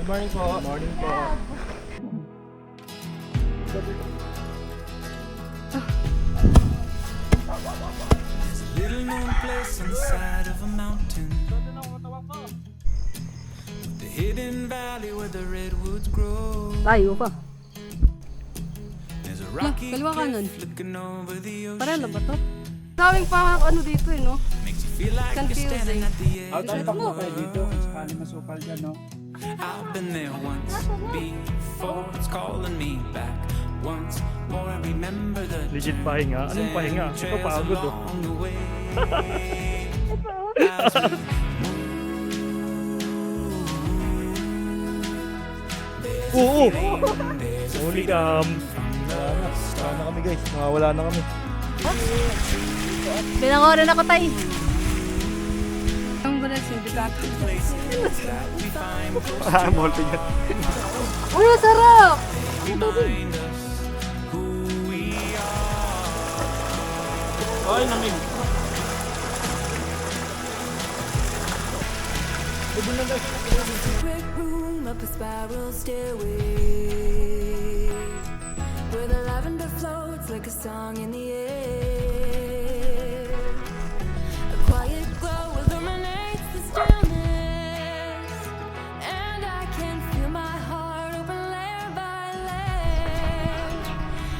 morning po. Good morning po. Little known place on the side of a mountain, the hidden valley where the redwoods grow. Tayo pa. There's a rocky kaliwa kanan. cliff looking over the Para ocean. lang ba to? Daming pa ano dito eh, no? Makes you feel like you're standing at the edge. Tayo pa po kayo dito. Sakali masukal dyan, no? I've been there once before. It's calling me back once more. I remember the Legit pahinga. Anong pahinga? Ito pagod oh. along the way. As we Oo! Only wala na kami guys. Wala na kami. Binangoran ako tayo. Ang balas yung bigat. Multi yan. Uy, sarap! remind us who we are. Ay, namin. Secret room up a spiral stairway, where the lavender floats like a song in the air. A quiet glow illuminates the stillness, and I can feel my heart open layer by layer.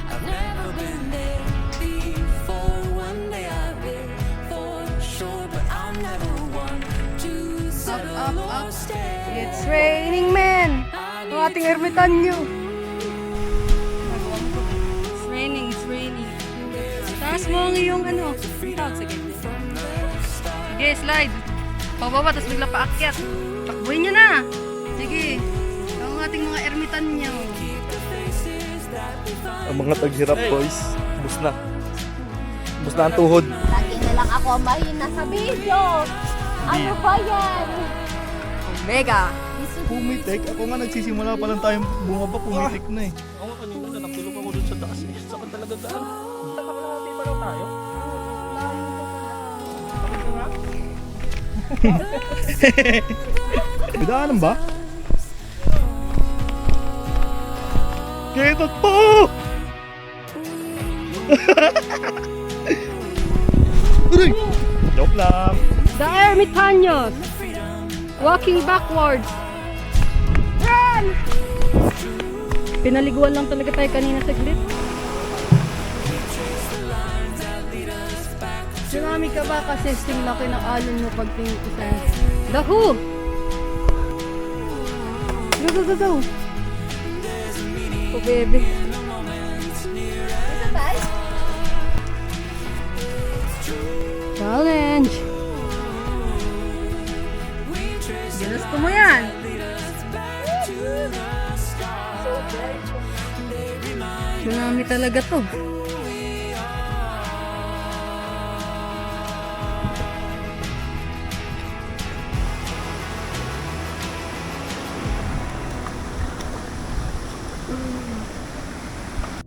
I've never been there before. One day I will, for sure, but I'm never one to settle or stay. It's raining men! Ang ating ermitanyo. It's raining, it's raining. Taas mo ang iyong ano. Sige. Sige, slide. Pababa, tapos bigla paakyat. Takbuhin nyo na. Sige. Ang ating mga ermitanyo. Ang mga taghirap boys. Bus na. Bus na ang tuhod. Lagi na lang ako ang mahina sa video. Ano ba yan? Omega. Pumitik. Ako nga nagsisimula pa lang tayong bumaba. Pumitik na eh. Ako kanina, nakilok ako dun sa taas eh. Saka talaga daan. Nakalati pa lang tayo. Bidaanan ba? Kitot po! Uy! Joke lang. The ermitanyos. Walking backwards. Run! Pinaliguan lang talaga tayo kanina sa glit. Tsunami ka ba kasi sting laki ng alon mo pag tingin ko sa'yo? The Who! Go, go, go, go! Oh, baby. Challenge! Ginusto mo yan! Tsunami talaga to.